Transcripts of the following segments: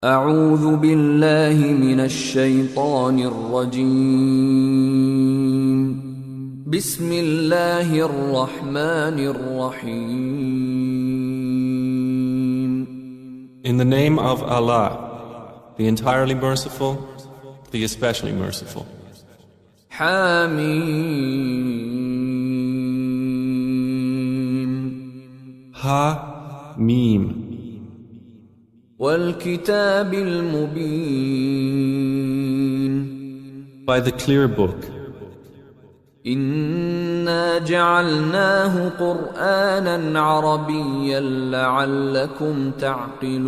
أعوذ بالله من الشيطان الرجيم. بسم الله الرحمن الرحيم. In the name of Allah, the entirely merciful, the especially merciful. حميم. Ha Mim. والكتاب المبين. By the clear book. إنا جعلناه قرآنا عربيا لعلكم تعقلون.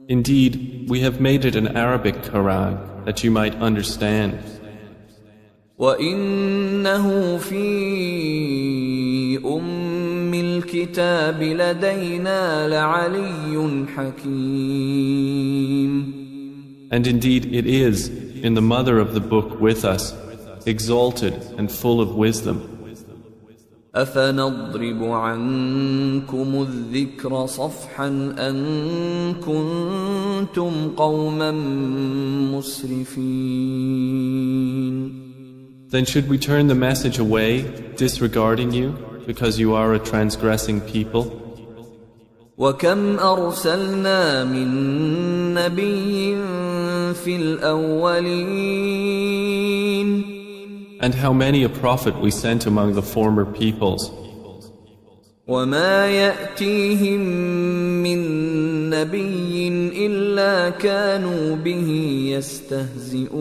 Indeed, we have made it an Arabic Quran that you might understand. وإنه في الكتاب لدينا لعلي حكيم. And indeed it is in the mother of the book with us, exalted and full of wisdom. أفنضرب عنكم الذكر صفحا أن كنتم قوما مسرفين. Then should we turn the message away, disregarding you, because you are a transgressing people? وكم أرسلنا من نبي في الأولين. And how many a prophet we sent among the former peoples. وما يأتيهم من نبي إلا كانوا به يستهزئون.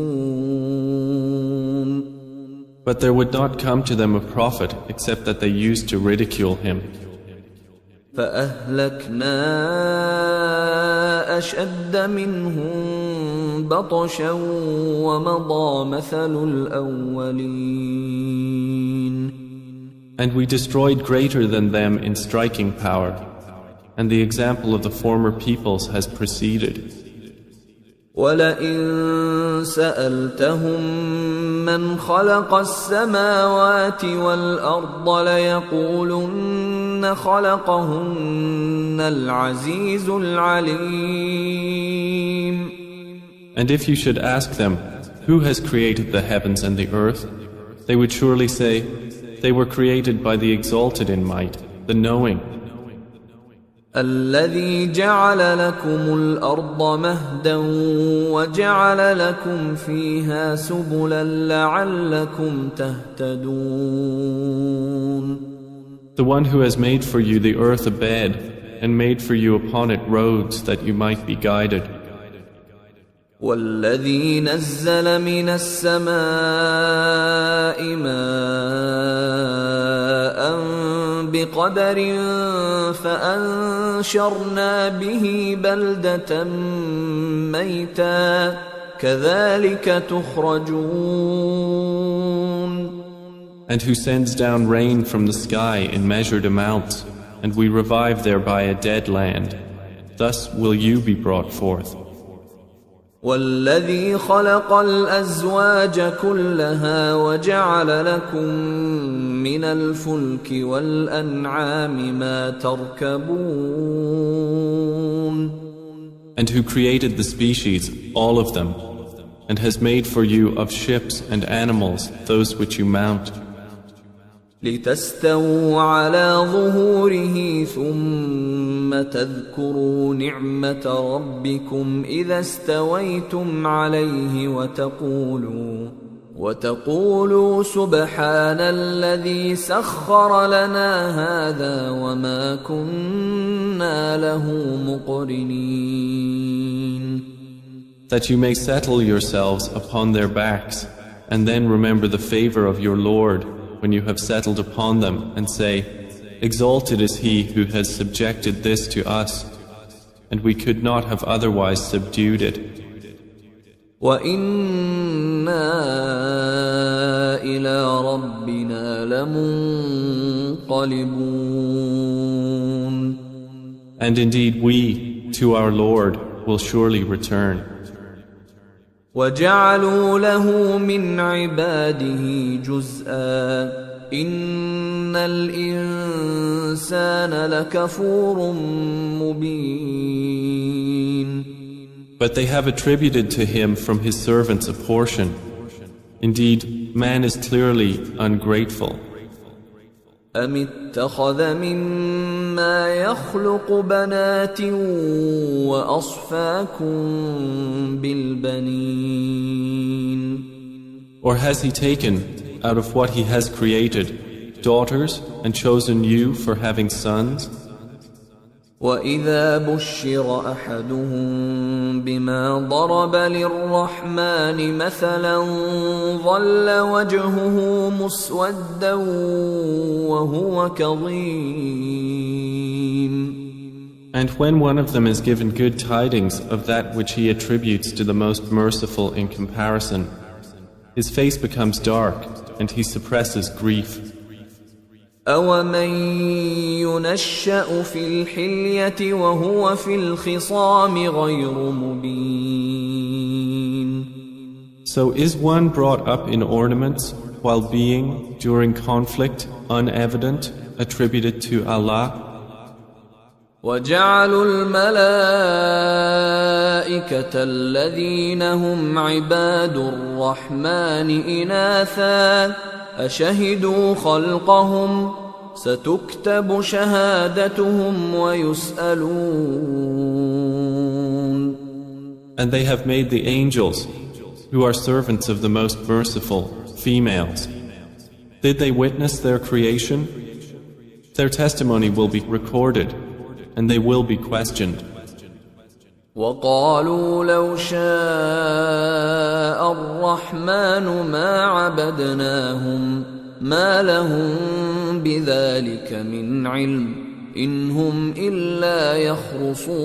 But there would not come to them a prophet except that they used to ridicule him. فأهلكنا أشد منهم بطشا ومضى مثل الأولين. And we destroyed greater than them in striking power, and the example of the former peoples has preceded. ولئن سألتهم من خلق السماوات والأرض ليقولن خلقهن العزيز العليم. And if you should ask them, who has created the heavens and the earth, they would surely say, they were created by the exalted in might, the knowing. الذي جعل لكم الأرض مهدا وجعل لكم فيها سبلا لعلكم تهتدون. The one who has made for you the earth a bed and made for you upon it roads that you might be guided. والذي نزل من السماء ماء بقدر فأنشرنا به بلدة ميتا كذلك تخرجون. And who sends down rain from the sky in measured amounts, and we revive thereby a dead land. Thus will you be brought forth. والذي خلق الأزواج كلها وجعل لكم من الفلك والأنعام ما تركبون. And who created the species, all of them, and has made for you of ships and animals those which you mount. لتستووا على ظهوره ثم تذكروا نعمة ربكم إذا استويتم عليه وتقولوا سبحان الذي سخر لنا هذا وما كنا له مقرنين. That you may settle yourselves upon their backs, and then remember the favor of your Lord when you have settled upon them, and say, exalted is he who has subjected this to us, and we could not have otherwise subdued it. وَإِنَّا إِلَى رَبِّنَا لَمُنقَلِبُونَ. And indeed we, to our Lord, will surely return. وَجَعَلُوا لَهُ مِنْ عِبَادِهِ جُزْءًا إِنَّ الْإِنسَانَ لَكَفُورٌ مُبِينٌ. But they have attributed to him from his servants a portion. Indeed, man is clearly ungrateful. أم اتخذ مما يخلق بنات وأصفاكم بالبنين. Or has he taken, out of what he has created, daughters and chosen you for having sons? وإذا بشر أحدهم بما ضرب للرحمن مثلا ظل وجهه مسودا وهو كظيم. And when one of them is given good tidings of that which he attributes to the most merciful in comparison, his face becomes dark and he suppresses grief. أَوَمَن يُنَشَّأُ فِي الْحِلْيَةِ وَهُوَ فِي الْخِصَامِ غَيْرُ مُبِينٍ. So is one brought up in ornaments while being, during conflict, unevident, attributed to Allah? وَجَعَلُوا الْمَلَائِكَةَ الَّذِينَ هُمْ عِبَادُ الرَّحْمَنِ إِنَاثًا أشهدوا خلقهم ستكتب شهادتهم ويسألون. And they have made the angels, who are servants of the most merciful, females. Did they witness their creation? Their testimony will be recorded, and they will be questioned. وقالوا لو شاء الرحمن ما عبدناهم ما لهم بذلك من علم إن هم إلا يخرصون.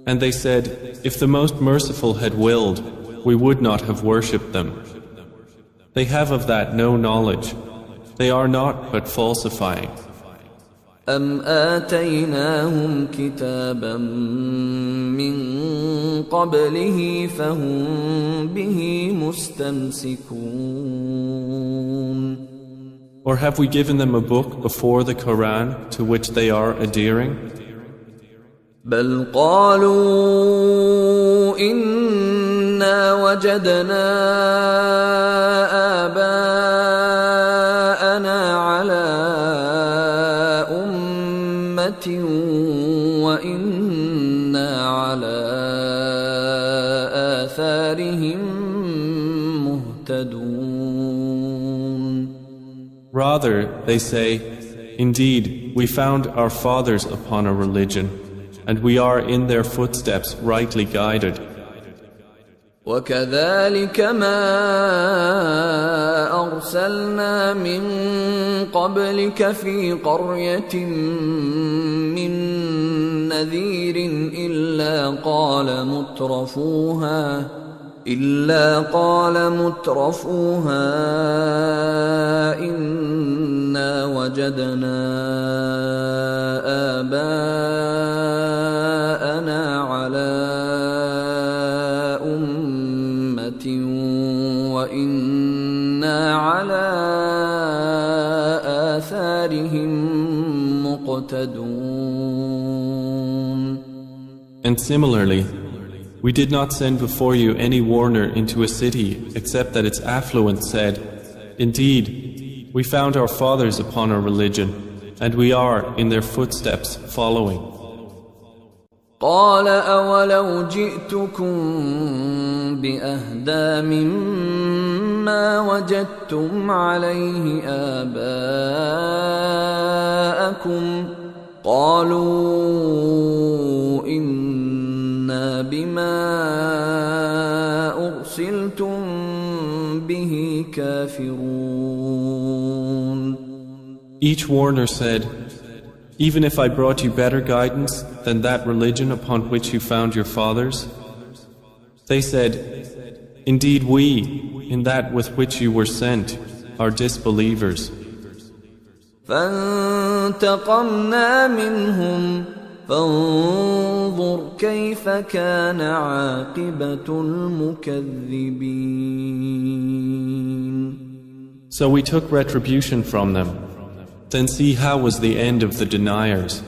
And they said, if the most merciful had willed, we would not have worshipped them. They have of that no knowledge. They are not but falsifying. أم آتيناهم كتابا من قبله فهم به مستمسكون. Or have we given them a book before the Quran to which they are adhering? بل قالوا إنا وجدنا آباءنا على وإنا على آثارهم مهتدون. Rather, they say, indeed, we found our fathers upon a religion, and we are in their footsteps rightly guided. وكذلك ما أرسلنا من قبلك في قرية من نذير إلا قال مترفوها إنا وجدنا آباءنا على وإنا على آثارهم مقتدون. And similarly, we did not send before you any warner into a city except that its affluent said, indeed, we found our fathers upon a religion, and we are in their footsteps following. قال أولو جئتكم بأهدى مما وجدتم عليه آباءكم قالوا إنا بما أرسلتم به كافرون. Each warner said, even if I brought you better guidance than that religion upon which you found your fathers? They said, indeed we, in that with which you were sent, are disbelievers. فانتقمنا منهم فانظر كيف كان عاقبة المكذبين. So we took retribution from them. Then see how was the end of the deniers.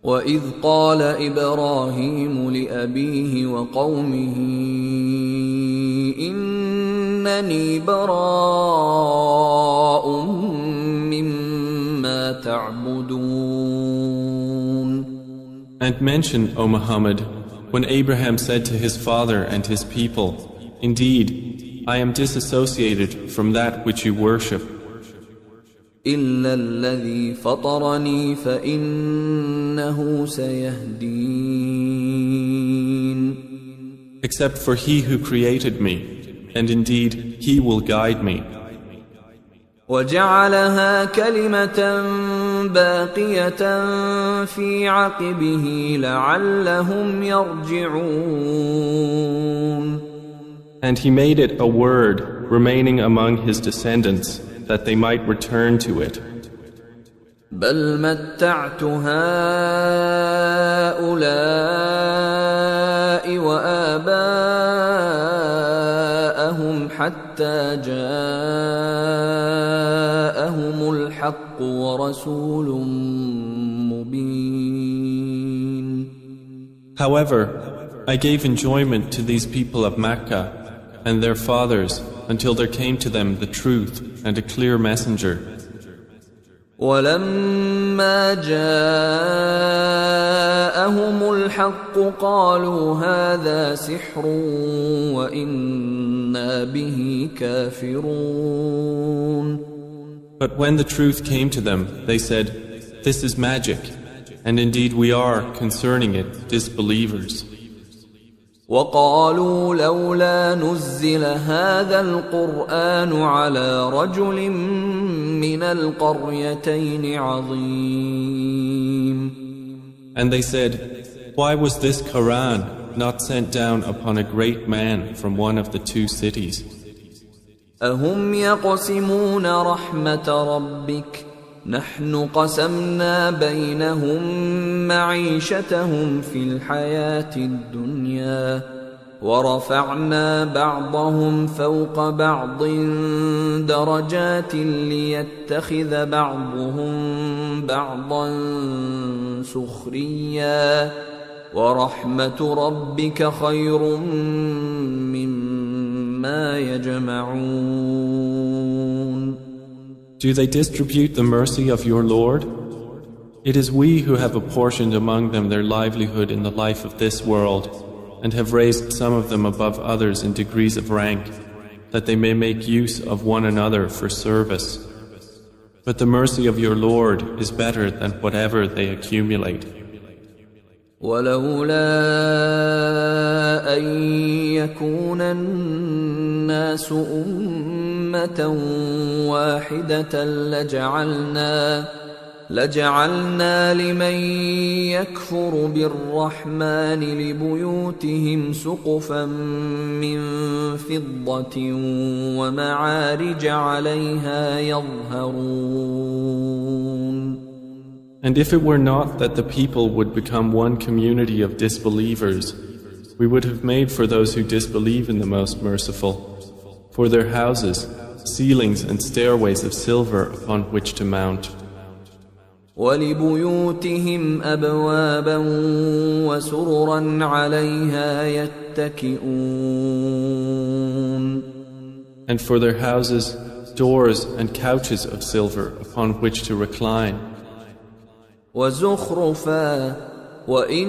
وإذ قال إبراهيم لأبيه وقومه إنني براء مما تعبدون. And mention, O Muhammad, when Abraham said to his father and his people, "Indeed, I am disassociated from that which you worship. إلا الذي فطرني فإنه سيهدين. Except for he who created me, and indeed he will guide me." وجعلها كلمة باقية في عقبه لعلهم يرجعون. And he made it a word remaining among his descendants, that they might return to it. بل متعت هؤلاء وآباءهم حتى جاءهم الحق ورسول مبين. However, I gave enjoyment to these people of Mecca and their fathers until there came to them the truth and a clear messenger. ولما جاءهم الحق قالوا هذا سحر وإنا به كافرون. But when the truth came to them, they said, "This is magic, and indeed we are, concerning it, disbelievers." وقالوا لولا نزل هذا القرآن على رجل من القريتين عظيم. And they said, "Why was this Quran not sent down upon a great man from one of the two cities?" أهم يقسمون رحمة ربك نحن قسمنا بينهم معيشتهم في الحياة الدنيا ورفعنا بعضهم فوق بعض درجات ليتخذ بعضهم بعضا سخريا ورحمة ربك خير مما يجمعون. Do they distribute the mercy of your Lord? It is we who have apportioned among them their livelihood in the life of this world, and have raised some of them above others in degrees of rank, that they may make use of one another for service. But the mercy of your Lord is better than whatever they accumulate. ولولا أن يكون الناس أمة واحدة لجعلنا لمن يكفر بالرحمن لبيوتهم سقفا من فضة ومعارج عليها يظهرون. And if it were not that the people would become one community of disbelievers, we would have made for those who disbelieve in the Most Merciful, for their houses, ceilings and stairways of silver upon which to mount. وَلِبُيُوتِهِمْ أَبْوَابًا وَسُرُرًا عَلَيْهَا يَتَّكِئُونَ. And for their houses, doors and couches of silver upon which to recline. وَزُخْرُفًا وَإِن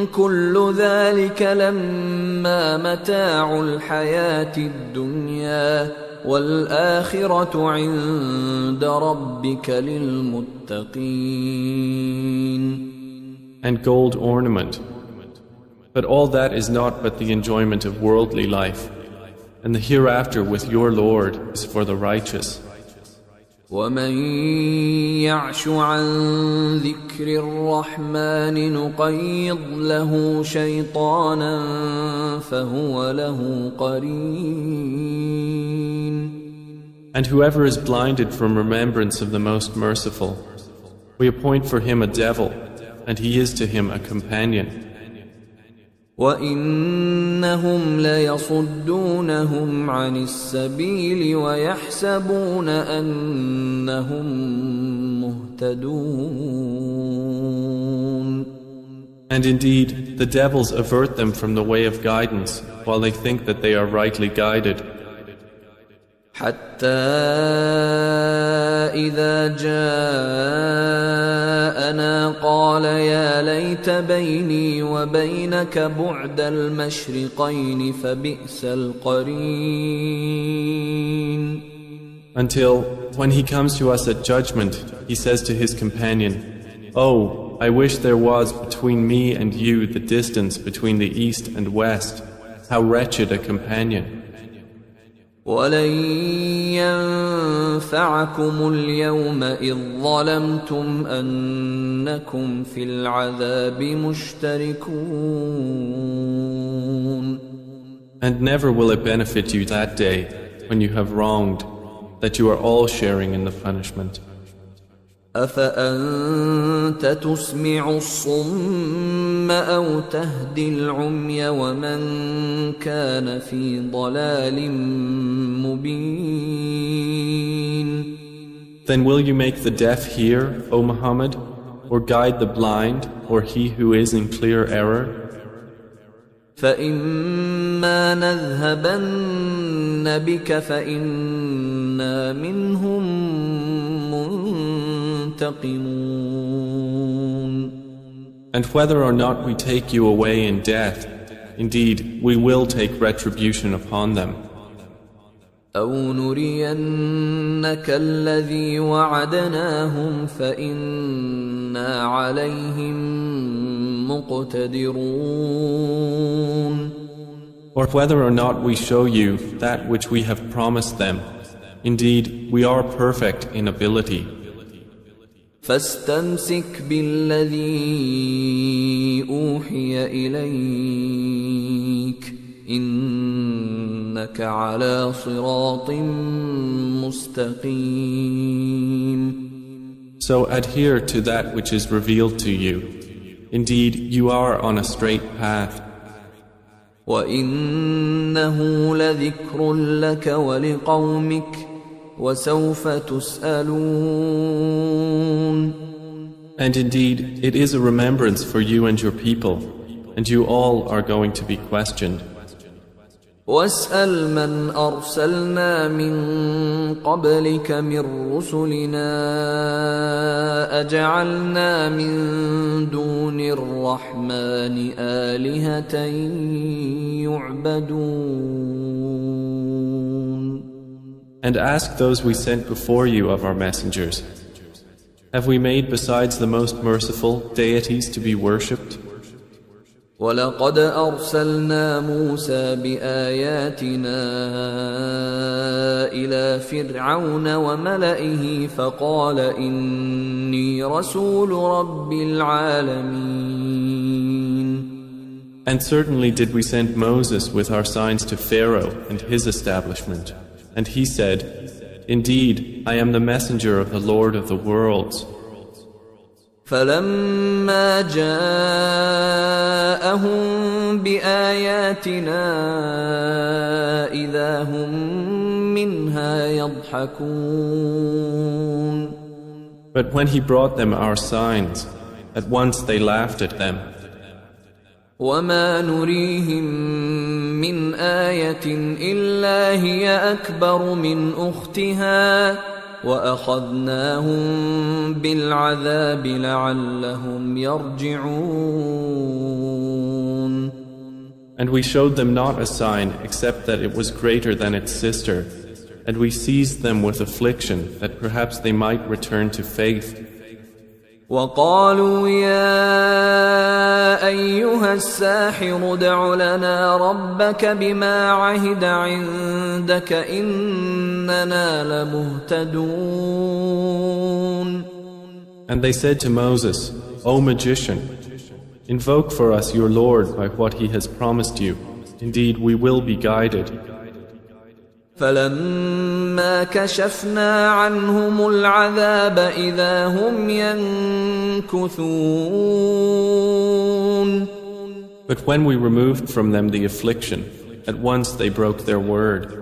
كُلُّ ذَلِكَ لَمَّا مَتَاعُ الْحَيَاةِ الدُّنْيَا وَالْآخِرَةُ عِندَ رَبِّكَ لِلْمُتَّقِينَ. And gold ornament. But all that is not but the enjoyment of worldly life, and the hereafter with your Lord is for the righteous. وَمَن يَعْشُ عَن ذِكْرِ الرَّحْمَنِ نُقَيِّضْ لَهُ شَيْطَانًا فَهُوَ لَهُ قَرِينٌ. And whoever is blinded from remembrance of the Most Merciful, we appoint for him a devil, and he is to him a companion. وَإِنَّهُمْ لَيَصُدُّونَهُمْ عَنِ السَّبِيلِ وَيَحْسَبُونَ أَنَّهُمْ مُهْتَدُونَ. And indeed, the devils avert them from the way of guidance while they think that they are rightly guided. حتى إذا جاءنا قال يا ليت بيني وبينك بعد المشرقين فبئس القرين. Until, when he comes to us at judgment, he says to his companion, "Oh, I wish there was between me and you the distance between the east and west. How wretched a companion." ولن ينفعكم اليوم إذ ظلمتم أنكم في العذاب مشتركون. And never will it benefit you that day, when you have wronged, that you are all sharing in the punishment. أفأنت تسمع الصم أو تهدي العمي ومن كان في ضلال مبين. Then will you make the deaf hear, O Muhammad, or guide the blind, or he who is in clear error? فإما نذهبن بك فإنا منهم منتقمون. And whether or not we take you away in death, indeed we will take retribution upon them. أو نرينك الذي وعدناهم فإنا عليهم مقتدرون. Or whether or not we show you that which we have promised them, indeed we are perfect in ability. فاستمسك بالذي أوحي إليك إنك على صراط مستقيم. So adhere to that which is revealed to you. Indeed, you are on a straight path. وإنه لذكر لك ولقومك وسوف تسألون. And indeed, it is a remembrance for you and your people, and you all are going to be questioned. واسأل من أرسلنا من قبلك من رسلنا أجعلنا من دون الرحمن آلهة يعبدون. And ask those we sent before you of our messengers, have we made besides the most merciful deities to be worshipped? ولقد أرسلنا موسى بآياتنا إلى فرعون وملئه فقال إني رسول رب العالمين. And certainly did we send Moses with our signs to Pharaoh and his establishment, and he said, "Indeed, I am the messenger of the Lord of the worlds." فلما جاءهم بآياتنا إذا هم منها يضحكون. But when he brought them our signs, at once they laughed at them. وما نريهم من آية إلا هي أكبر من أختها وأخذناهم بالعذاب لعلهم يرجعون. And we showed them not a sign except that it was greater than its sister, and we seized them with affliction that perhaps they might return to faith. وقالوا يا أيها الساحر ادع لنا ربك بما عهد عندك إننا لمهتدون. And they said to Moses, O magician, invoke for us your Lord by what he has promised you. Indeed, we will be guided. فلما كشفنا عنهم العذاب إذا هم ينكثون. But when we removed from them the affliction, at once they broke their word.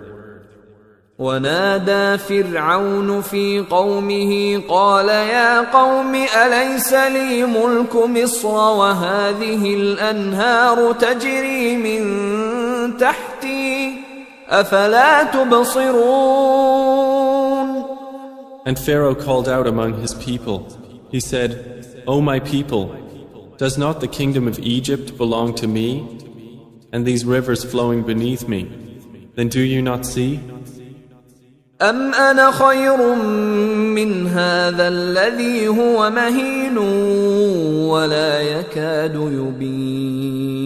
ونادى فرعون في قومه قال يا قوم أليس لي ملك مصر وهذه الأنهار تجري من تحتي أفلا تبصرون. And Pharaoh called out among his people. He said, O my people, does not the kingdom of Egypt belong to me, and these rivers flowing beneath me? Then do you not see? أم أنا خير من هذا الذي هو مهين ولا يكاد يبين.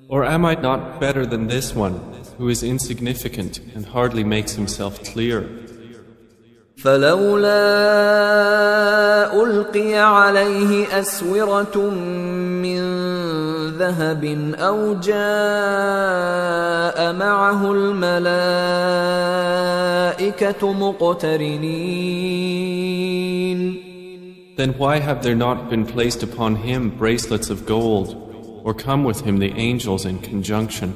Or am I not better than this one, who is insignificant and hardly makes himself clear? فلولا ألقي عليه أسورة من ذهب أو جاء معه الملائكة مقترنين. Then why have there not been placed upon him bracelets of gold, or come with him the angels in conjunction?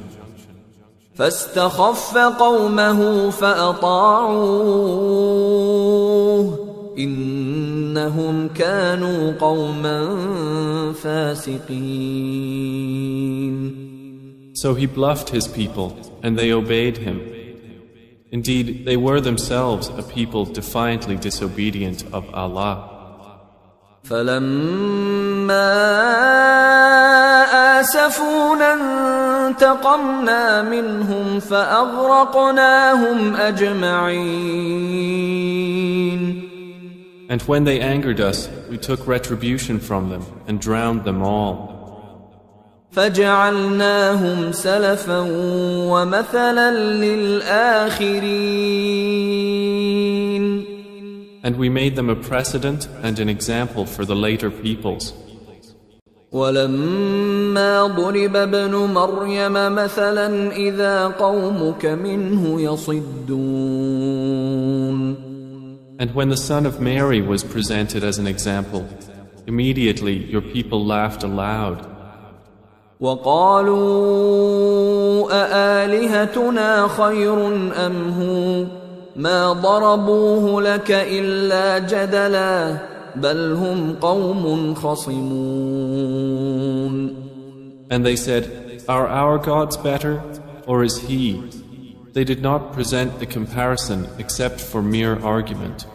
فاستخف قومه فأطاعوه إنهم كانوا قوما فاسقين. So he bluffed his people, and they obeyed him. Indeed, they were themselves a people defiantly disobedient of Allah. فلما آسفونا انتقمنا منهم فأغرقناهم أجمعين. And when they angered us, we took retribution from them and drowned them all. فجعلناهم سلفا ومثلا للآخرين. And we made them a precedent and an example for the later peoples. ولما ضرب ابن مريم مثلا إذا قومك منه يصدون. And when the son of Mary was presented as an example, immediately your people laughed aloud. وقالوا أآلهتنا خير أم هو ما ضربوه لك إلا جدلا بل هم قوم خصمون. And they said, Are our gods better, or is he? They did not present the comparison except for mere argument.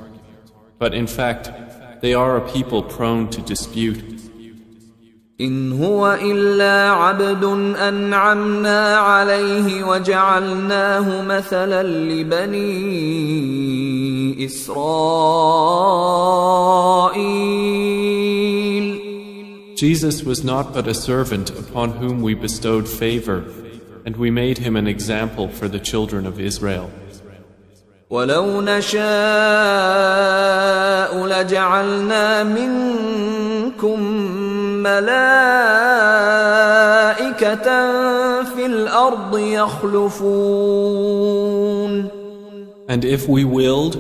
But in fact, they are a people prone to dispute. إن هو إلا عبد أنعمنا عليه وجعلناه مثلا لبني إسرائيل. Jesus was not but a servant upon whom we bestowed favor, and we made him an example for the children of Israel. ولو نشاء لجعلنا منكم ملائكة في الأرض يخلفون. And if we willed,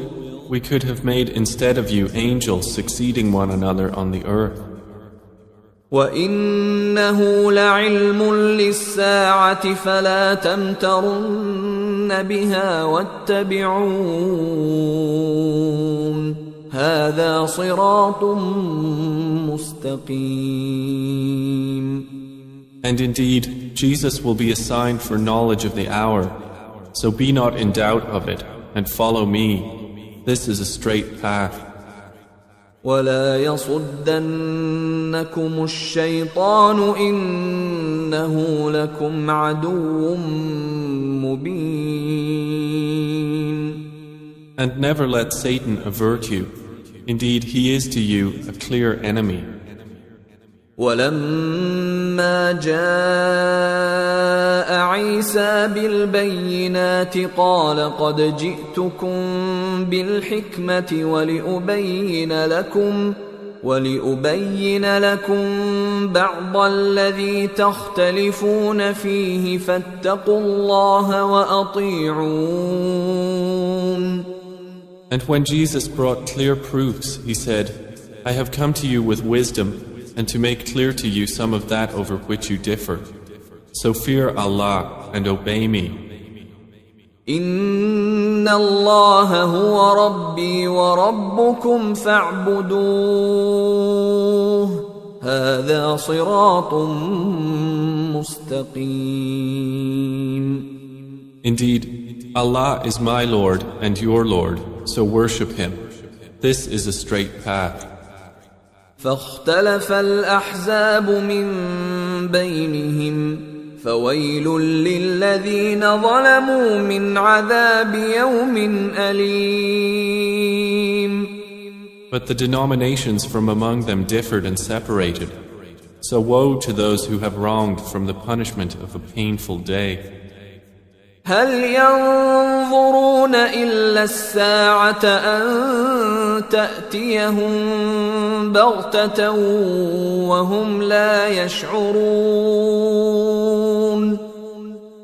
we could have made instead of you angels succeeding one another on the earth. وإنه لعلم للساعة فلا تمترن بها واتبعون هذا صراط مستقيم. And indeed, Jesus will be a sign for knowledge of the hour, so be not in doubt of it, and follow me. This is a straight path. ولا يصدنكم الشيطان إنه لكم عدو مبين. And never let Satan avert you. Indeed, he is to you a clear enemy. ولما جاء عيسى بالبينات قال قد جئتكم بالحكمة ولأبين لكم بعض الذي تختلفون فيه فاتقوا الله وأطيعون. And when Jesus brought clear proofs, he said, I have come to you with wisdom and to make clear to you some of that over which you differ. So fear Allah and obey me. الله هو ربي وربكم فاعبدوه هذا صراط مستقيم. Indeed, Allah is my Lord and your Lord, so worship Him. This is a straight path. فاختلف الأحزاب من بينهم فويل للذين ظلموا من عذاب يوم أليم. But the denominations from among them differed and separated. So woe to those who have wronged from the punishment of a painful day. هل ينظرون إلا الساعة أن تأتيهم بغتة وهم لا يشعرون.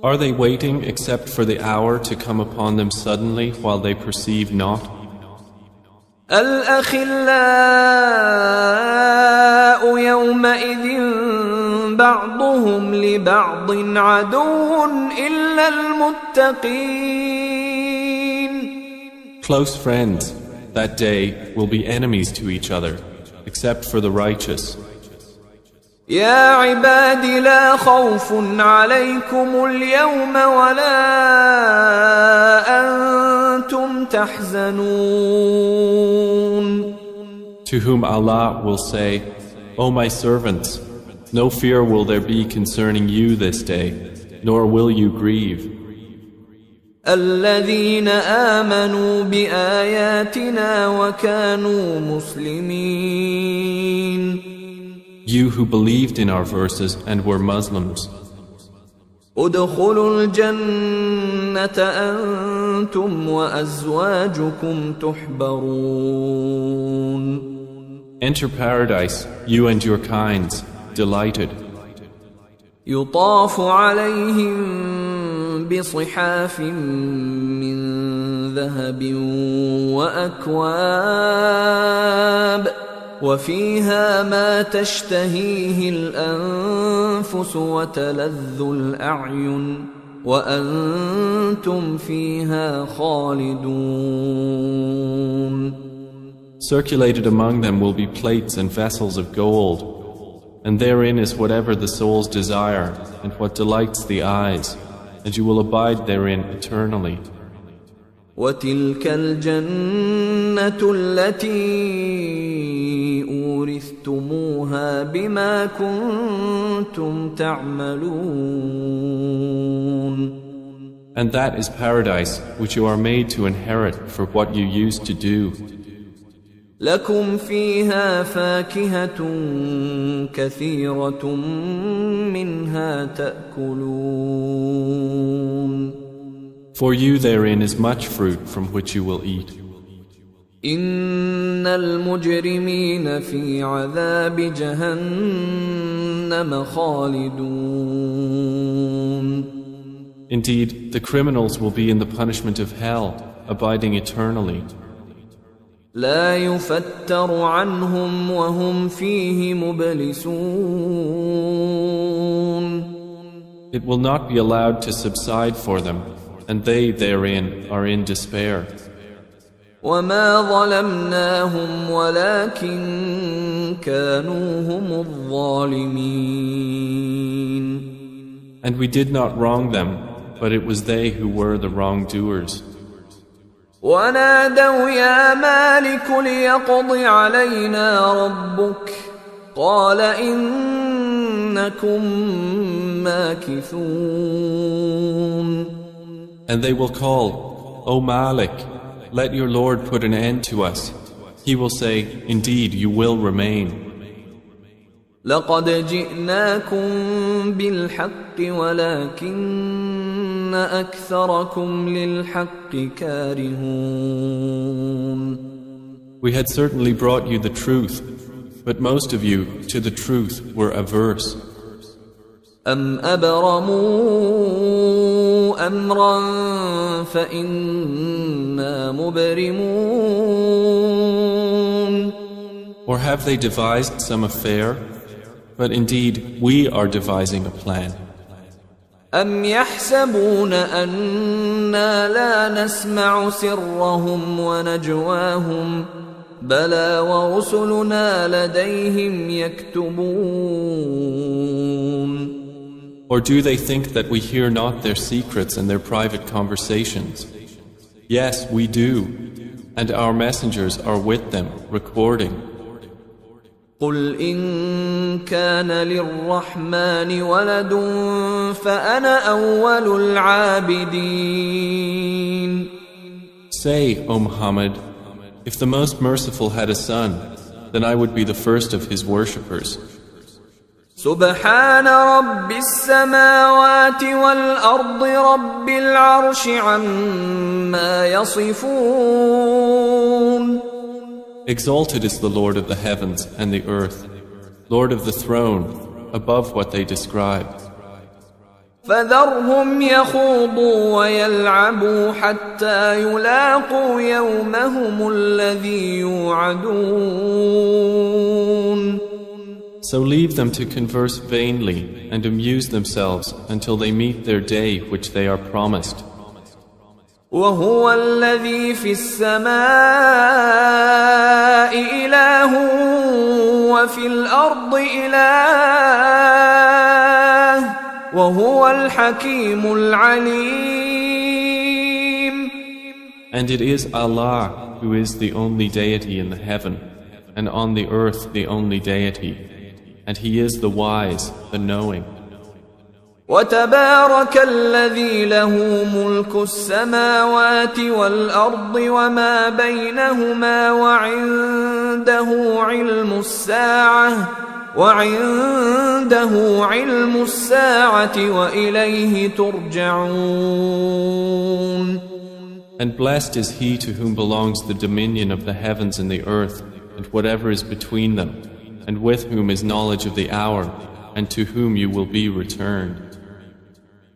Are they waiting except for the hour to come upon them suddenly while they perceive not? الأخلاء يومئذ بعضهم لبعض عدو إلا المتقين. Close friends that day will be enemies to each other except for the righteous. يا عباد لا خوف عليكم اليوم ولا أنتم تحزنون. To whom Allah will say, O my servants, no fear will there be concerning you this day, nor will you grieve. الذين آمنوا بآياتنا وكانوا مسلمين. You who believed in our verses and were Muslims. ادخلوا الجنة أنتم وأزواجكم تحبرون. Enter paradise, you and your kinds, delighted. يطاف عليهم بصحاف من ذهب وأكواب وفيها ما تشتهيه الأنفس وتلذ الأعين وأنتم فيها خالدون. Circulated among them will be plates and vessels of gold, and therein is whatever the souls desire and what delights the eyes, and you will abide therein eternally. وتلك الجنة التي أورثتموها بما كنتم تعملون. And that is paradise which you are made to inherit for what you used to do. لكم فيها فاكهة كثيرة منها تأكلون. For you therein is much fruit from which you will eat. إن المجرمين في عذاب جهنم خالدون. Indeed, the criminals will be in the punishment of hell, abiding eternally. لا يفتر عنهم وهم فيه مبلسون. It will not be allowed to subside for them, and they therein are in despair. وما ظلمناهم ولكن كانوا هم الظالمين. And we did not wrong them, but it was they who were the wrongdoers. ونادوا يا مالك ليقض علينا ربك قال إنكم ماكثون. And they will call, O Malik, let your Lord put an end to us. He will say, indeed, you will remain. لقد جئناكم بالحق ولكن أكثركم للحق كارهون. We had certainly brought you the truth, but most of you to the truth were averse. أم أبرموا أمرا فإنا مبرمون. Or have they devised some affair? But indeed, we are devising a plan. أم يحسبون أنا لا نسمع سرهم ونجواهم بلى ورسلنا لديهم يكتبون. Or do they think that we hear not their secrets and their private conversations? Yes, we do, and our messengers are with them, recording. قل إن كان للرحمن ولد فأنا أول العابدين. Say, O Muhammad, if the Most Merciful had a son, then I would be the first of his worshippers. سبحان رب السماوات والأرض رب العرش عما يصفون. Exalted is the Lord of the heavens and the earth, Lord of the throne, above what they describe. فذرهم يخوضوا ويلعبوا حتى يلاقوا يومهم الذي يوعدون. So leave them to converse vainly and amuse themselves until they meet their day which they are promised. وهو الذي في السماء إله وفي الأرض إله وهو الحكيم العليم. And it is Allah who is the only deity in the heaven, and on the earth the only deity, and He is the wise, the knowing. وتبارك الذي له ملك السماوات والأرض وما بينهما وعنده علم الساعة وإليه ترجعون. And blessed is he to whom belongs the dominion of the heavens and the earth and whatever is between them, and with whom is knowledge of the hour, and to whom you will be returned.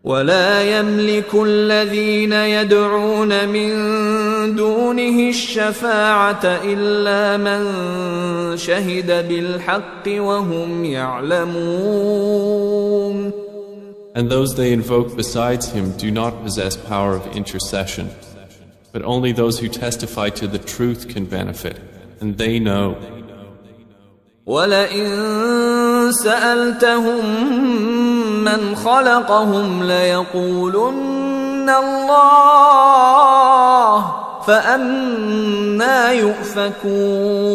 ولا يملك الذين يدعون من دونه الشفاعة إلا من شهد بالحق وهم يعلمون. And those they invoke besides him do not possess power of intercession, but only those who testify to the truth can benefit, and they know. وَلَئِن سَأَلْتَهُم مَّنْ خَلَقَهُمْ لَيَقُولُنَّ اللَّهُ فَأَنَّىٰ يُؤْفَكُونَ.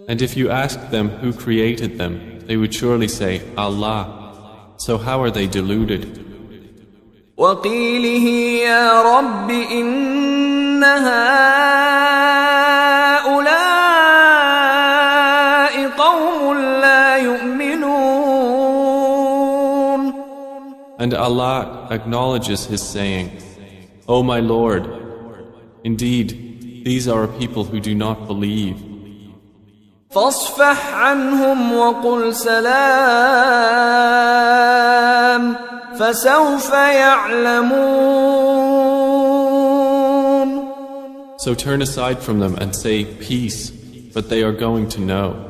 And if you asked them who created them, they would surely say, Allah. So how are they deluded? وَقِيلِهِ يَا رَبِّ إِنَّ هَٰؤُلَاءِ قَوْمٌ لَّا يُؤْمِنُونَ. And Allah acknowledges His saying, O my Lord, indeed, these are a people who do not believe. فاصفح عنهم وقل سلام فسوف يعلمون. So turn aside from them and say peace, but they are going to know.